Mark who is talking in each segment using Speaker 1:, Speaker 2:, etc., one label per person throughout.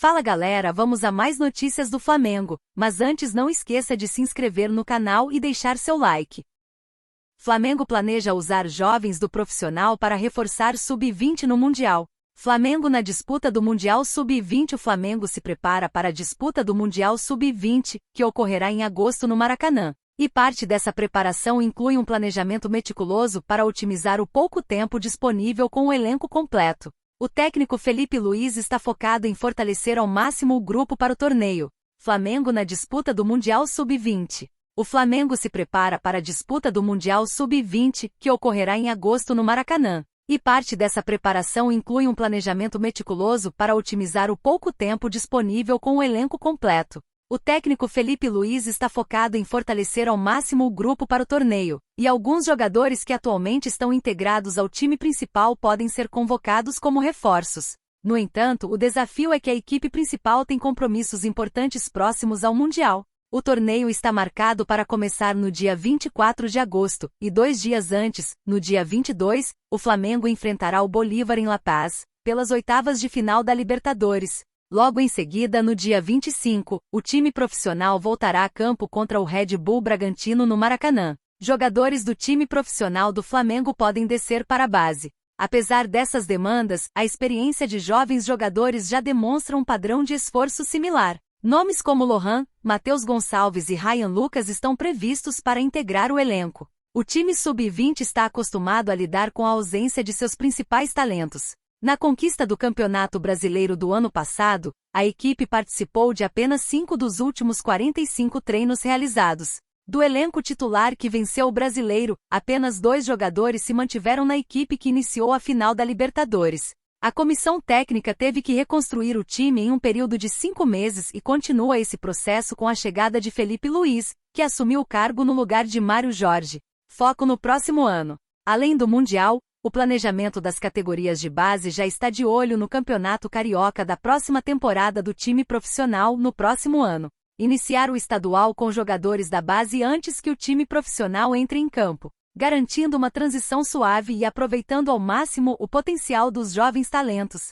Speaker 1: Fala galera, vamos a mais notícias do Flamengo, mas antes não esqueça de se inscrever no canal e deixar seu like. Flamengo planeja usar jovens do profissional para reforçar Sub-20 no Mundial. Flamengo na disputa do Mundial Sub-20. O Flamengo se prepara para a disputa do Mundial Sub-20, que ocorrerá em agosto no Maracanã. E parte dessa preparação inclui um planejamento meticuloso para otimizar o pouco tempo disponível com o elenco completo. O técnico Felipe Luiz está focado em fortalecer ao máximo o grupo para o torneio. Flamengo na disputa do Mundial Sub-20. O Flamengo se prepara para a disputa do Mundial Sub-20, que ocorrerá em agosto no Maracanã. E parte dessa preparação inclui um planejamento meticuloso para otimizar o pouco tempo disponível com o elenco completo. O técnico Felipe Luiz está focado em fortalecer ao máximo o grupo para o torneio, e alguns jogadores que atualmente estão integrados ao time principal podem ser convocados como reforços. No entanto, o desafio é que a equipe principal tem compromissos importantes próximos ao Mundial. O torneio está marcado para começar no dia 24 de agosto, e 2 dias antes, no dia 22, o Flamengo enfrentará o Bolívar em La Paz, pelas oitavas de final da Libertadores. Logo em seguida, no dia 25, o time profissional voltará a campo contra o Red Bull Bragantino no Maracanã. Jogadores do time profissional do Flamengo podem descer para a base. Apesar dessas demandas, a experiência de jovens jogadores já demonstra um padrão de esforço similar. Nomes como Lohan, Matheus Gonçalves e Ryan Lucas estão previstos para integrar o elenco. O time Sub-20 está acostumado a lidar com a ausência de seus principais talentos. Na conquista do Campeonato Brasileiro do ano passado, a equipe participou de apenas 5 dos últimos 45 treinos realizados. Do elenco titular que venceu o Brasileiro, apenas 2 jogadores se mantiveram na equipe que iniciou a final da Libertadores. A comissão técnica teve que reconstruir o time em um período de 5 meses e continua esse processo com a chegada de Felipe Luiz, que assumiu o cargo no lugar de Mário Jorge. Foco no próximo ano. Além do Mundial, o planejamento das categorias de base já está de olho no Campeonato Carioca da próxima temporada do time profissional no próximo ano. Iniciar o estadual com jogadores da base antes que o time profissional entre em campo, garantindo uma transição suave e aproveitando ao máximo o potencial dos jovens talentos.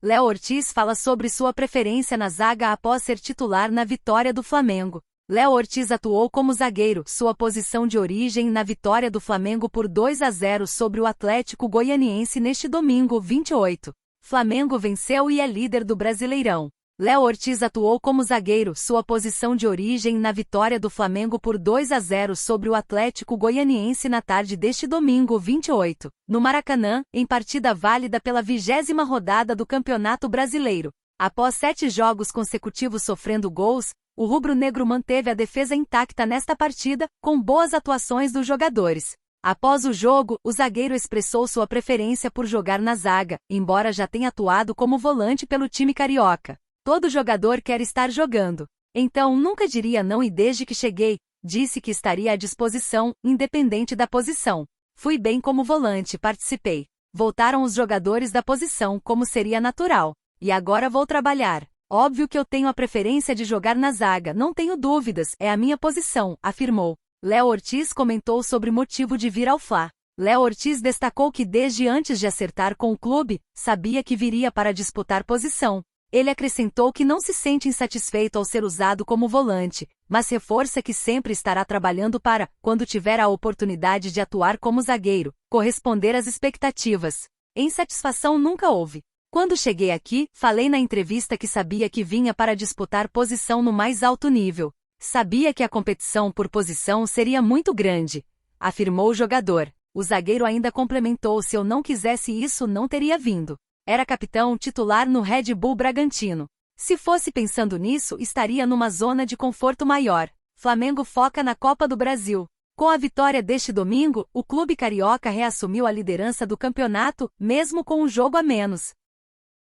Speaker 1: Léo Ortiz fala sobre sua preferência na zaga após ser titular na vitória do Flamengo. Léo Ortiz atuou como zagueiro, sua posição de origem na vitória do Flamengo por 2-0 sobre o Atlético Goianiense neste domingo 28. Flamengo venceu e é líder do Brasileirão. Léo Ortiz atuou como zagueiro, sua posição de origem na vitória do Flamengo por 2-0 sobre o Atlético Goianiense na tarde deste domingo 28, no Maracanã, em partida válida pela 20ª rodada do Campeonato Brasileiro. Após 7 jogos consecutivos sofrendo gols, o rubro-negro manteve a defesa intacta nesta partida, com boas atuações dos jogadores. Após o jogo, o zagueiro expressou sua preferência por jogar na zaga, embora já tenha atuado como volante pelo time carioca. Todo jogador quer estar jogando. Então nunca diria não e desde que cheguei, disse que estaria à disposição, independente da posição. Fui bem como volante, participei. Voltaram os jogadores da posição como seria natural. E agora vou trabalhar. Óbvio que eu tenho a preferência de jogar na zaga, não tenho dúvidas, é a minha posição, afirmou. Léo Ortiz comentou sobre o motivo de vir ao Fla. Léo Ortiz destacou que desde antes de acertar com o clube, sabia que viria para disputar posição. Ele acrescentou que não se sente insatisfeito ao ser usado como volante, mas reforça que sempre estará trabalhando para, quando tiver a oportunidade de atuar como zagueiro, corresponder às expectativas. Insatisfação nunca houve. Quando cheguei aqui, falei na entrevista que sabia que vinha para disputar posição no mais alto nível. Sabia que a competição por posição seria muito grande, afirmou o jogador. O zagueiro ainda complementou: se eu não quisesse isso não teria vindo. Era capitão titular no Red Bull Bragantino. Se fosse pensando nisso, estaria numa zona de conforto maior. Flamengo foca na Copa do Brasil. Com a vitória deste domingo, o clube carioca reassumiu a liderança do campeonato, mesmo com um jogo a menos.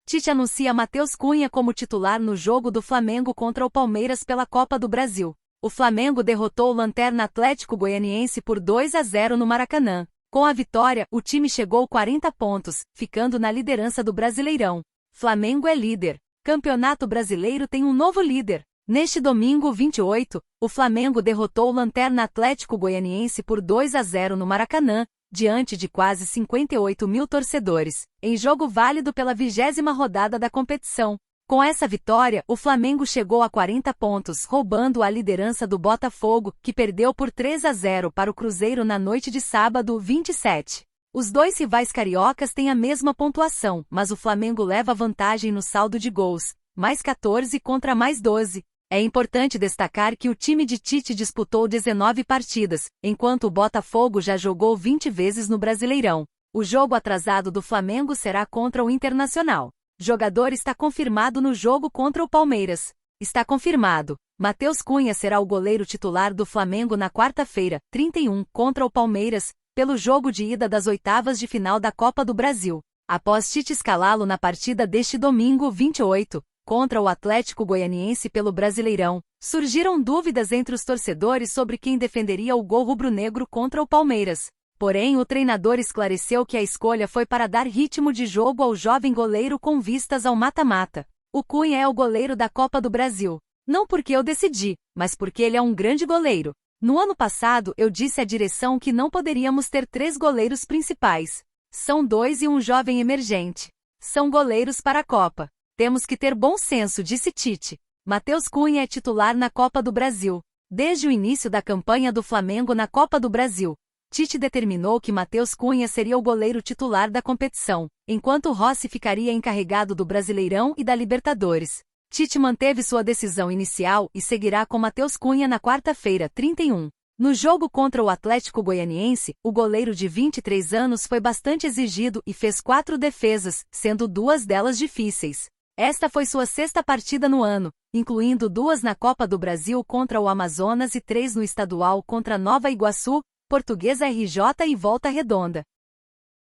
Speaker 1: Tite anuncia Matheus Cunha como titular no jogo do Flamengo contra o Palmeiras pela Copa do Brasil. O Flamengo derrotou o lanterna Atlético Goianiense por 2-0 no Maracanã. Com a vitória, o time chegou a 40 pontos, ficando na liderança do Brasileirão. Flamengo é líder. Campeonato Brasileiro tem um novo líder. Neste domingo 28, o Flamengo derrotou o lanterna Atlético Goianiense por 2-0 no Maracanã, diante de quase 58 mil torcedores, em jogo válido pela 20ª rodada da competição. Com essa vitória, o Flamengo chegou a 40 pontos, roubando a liderança do Botafogo, que perdeu por 3-0 para o Cruzeiro na noite de sábado, 27. Os dois rivais cariocas têm a mesma pontuação, mas o Flamengo leva vantagem no saldo de gols, mais 14 contra mais 12. É importante destacar que o time de Tite disputou 19 partidas, enquanto o Botafogo já jogou 20 vezes no Brasileirão. O jogo atrasado do Flamengo será contra o Internacional. Jogador está confirmado no jogo contra o Palmeiras. Está confirmado. Matheus Cunha será o goleiro titular do Flamengo na quarta-feira, 31, contra o Palmeiras, pelo jogo de ida das oitavas de final da Copa do Brasil. Após Tite escalá-lo na partida deste domingo, 28, contra o Atlético Goianiense pelo Brasileirão, surgiram dúvidas entre os torcedores sobre quem defenderia o gol rubro-negro contra o Palmeiras. Porém, o treinador esclareceu que a escolha foi para dar ritmo de jogo ao jovem goleiro com vistas ao mata-mata. O Cunha é o goleiro da Copa do Brasil. Não porque eu decidi, mas porque ele é um grande goleiro. No ano passado, eu disse à direção que não poderíamos ter 3 goleiros principais. São 2 e um jovem emergente. São goleiros para a Copa. Temos que ter bom senso, disse Tite. Matheus Cunha é titular na Copa do Brasil. Desde o início da campanha do Flamengo na Copa do Brasil, Tite determinou que Matheus Cunha seria o goleiro titular da competição, enquanto Rossi ficaria encarregado do Brasileirão e da Libertadores. Tite manteve sua decisão inicial e seguirá com Matheus Cunha na quarta-feira, 31. No jogo contra o Atlético Goianiense, o goleiro de 23 anos foi bastante exigido e fez 4 defesas, sendo 2 delas difíceis. Esta foi sua 6ª partida no ano, incluindo 2 na Copa do Brasil contra o Amazonas e 3 no estadual contra Nova Iguaçu, Portuguesa RJ e Volta Redonda.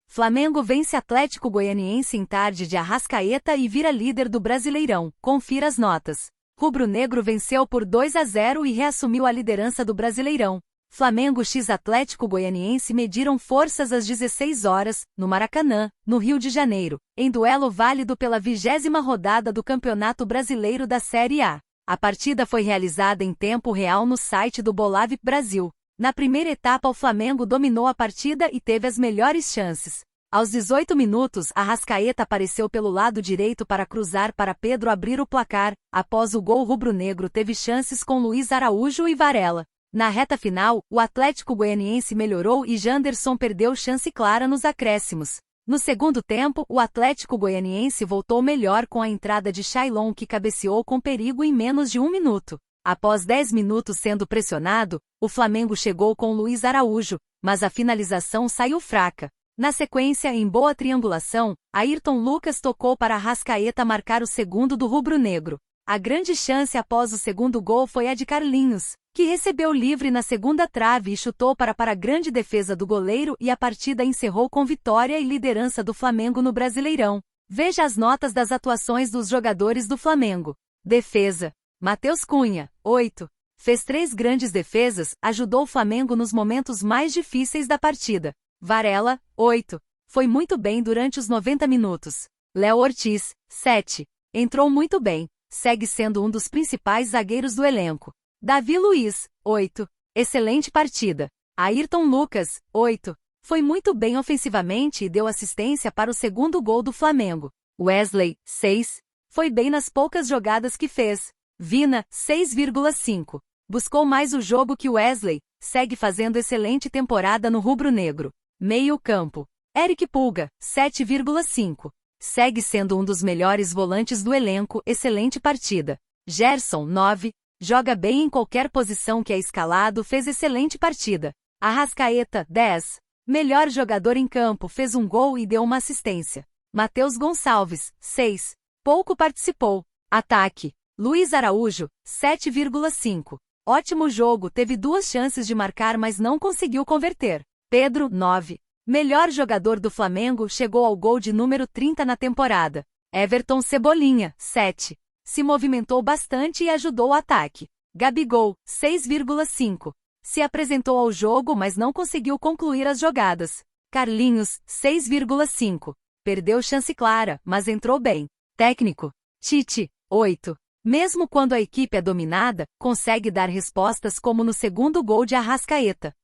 Speaker 1: Flamengo vence Atlético Goianiense em tarde de Arrascaeta e vira líder do Brasileirão. Confira as notas. Rubro-negro venceu por 2-0 e reassumiu a liderança do Brasileirão. Flamengo x Atlético Goianiense mediram forças às 16 horas, no Maracanã, no Rio de Janeiro, em duelo válido pela 20ª rodada do Campeonato Brasileiro da Série A. A partida foi realizada em tempo real no site do Bolave Brasil. Na primeira etapa, o Flamengo dominou a partida e teve as melhores chances. Aos 18 minutos, Arrascaeta apareceu pelo lado direito para cruzar para Pedro abrir o placar. Após o gol rubro-negro, teve chances com Luiz Araújo e Varela. Na reta final, o Atlético Goianiense melhorou e Janderson perdeu chance clara nos acréscimos. No segundo tempo, o Atlético Goianiense voltou melhor com a entrada de Shailon, que cabeceou com perigo em menos de 1 minuto. Após 10 minutos sendo pressionado, o Flamengo chegou com Luiz Araújo, mas a finalização saiu fraca. Na sequência, em boa triangulação, Ayrton Lucas tocou para Arrascaeta marcar o segundo do rubro-negro. A grande chance após o segundo gol foi a de Carlinhos, que recebeu livre na segunda trave e chutou para a grande defesa do goleiro, e a partida encerrou com vitória e liderança do Flamengo no Brasileirão. Veja as notas das atuações dos jogadores do Flamengo. Defesa. Matheus Cunha, 8. Fez 3 grandes defesas, ajudou o Flamengo nos momentos mais difíceis da partida. Varela, 8. Foi muito bem durante os 90 minutos. Léo Ortiz, 7. Entrou muito bem, segue sendo um dos principais zagueiros do elenco. Davi Luiz, 8. Excelente partida. Ayrton Lucas, 8. Foi muito bem ofensivamente e deu assistência para o segundo gol do Flamengo. Wesley, 6. Foi bem nas poucas jogadas que fez. Vina, 6,5. Buscou mais o jogo que Wesley, segue fazendo excelente temporada no rubro-negro. Meio-campo. Eric Pulga, 7,5. Segue sendo um dos melhores volantes do elenco, excelente partida. Gerson, 9. Joga bem em qualquer posição que é escalado, fez excelente partida. Arrascaeta, 10. Melhor jogador em campo, fez um gol e deu uma assistência. Matheus Gonçalves, 6. Pouco participou. Ataque. Luiz Araújo, 7,5. Ótimo jogo, teve 2 chances de marcar, mas não conseguiu converter. Pedro, 9. Melhor jogador do Flamengo, chegou ao gol de número 30 na temporada. Everton Cebolinha, 7. Se movimentou bastante e ajudou o ataque. Gabigol, 6,5. Se apresentou ao jogo, mas não conseguiu concluir as jogadas. Carlinhos, 6,5. Perdeu chance clara, mas entrou bem. Técnico. Tite, 8. Mesmo quando a equipe é dominada, consegue dar respostas como no segundo gol de Arrascaeta.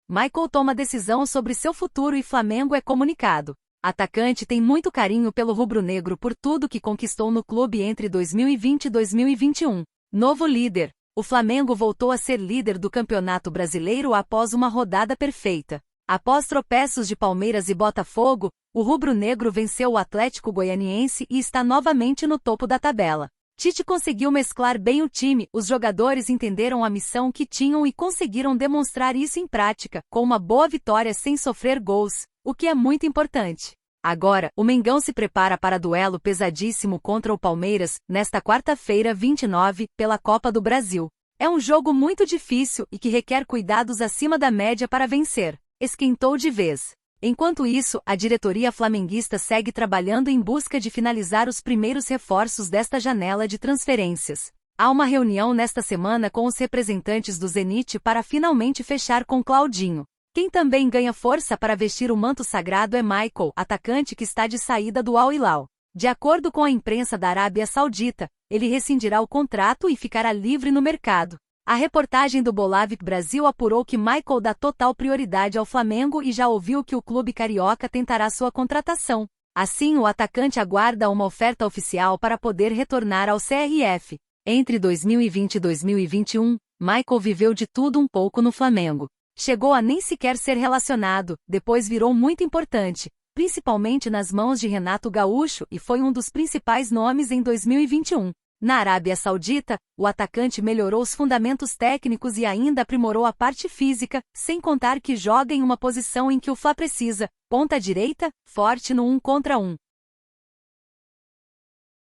Speaker 1: Michael toma decisão sobre seu futuro e Flamengo é comunicado. Atacante tem muito carinho pelo rubro-negro por tudo que conquistou no clube entre 2020 e 2021. Novo líder. O Flamengo voltou a ser líder do Campeonato Brasileiro após uma rodada perfeita. Após tropeços de Palmeiras e Botafogo, o rubro-negro venceu o Atlético Goianiense e está novamente no topo da tabela. Tite conseguiu mesclar bem o time, os jogadores entenderam a missão que tinham e conseguiram demonstrar isso em prática, com uma boa vitória sem sofrer gols, o que é muito importante. Agora, o Mengão se prepara para duelo pesadíssimo contra o Palmeiras, nesta quarta-feira 29, pela Copa do Brasil. É um jogo muito difícil e que requer cuidados acima da média para vencer. Esquentou de vez. Enquanto isso, a diretoria flamenguista segue trabalhando em busca de finalizar os primeiros reforços desta janela de transferências. Há uma reunião nesta semana com os representantes do Zenit para finalmente fechar com Claudinho. Quem também ganha força para vestir o manto sagrado é Michael, atacante que está de saída do Al Hilal. De acordo com a imprensa da Arábia Saudita, ele rescindirá o contrato e ficará livre no mercado. A reportagem do Bolavik Brasil apurou que Michael dá total prioridade ao Flamengo e já ouviu que o clube carioca tentará sua contratação. Assim, o atacante aguarda uma oferta oficial para poder retornar ao CRF. Entre 2020 e 2021, Michael viveu de tudo um pouco no Flamengo. Chegou a nem sequer ser relacionado, depois virou muito importante, principalmente nas mãos de Renato Gaúcho e foi um dos principais nomes em 2021. Na Arábia Saudita, o atacante melhorou os fundamentos técnicos e ainda aprimorou a parte física, sem contar que joga em uma posição em que o Fla precisa, ponta direita, forte no 1 contra 1.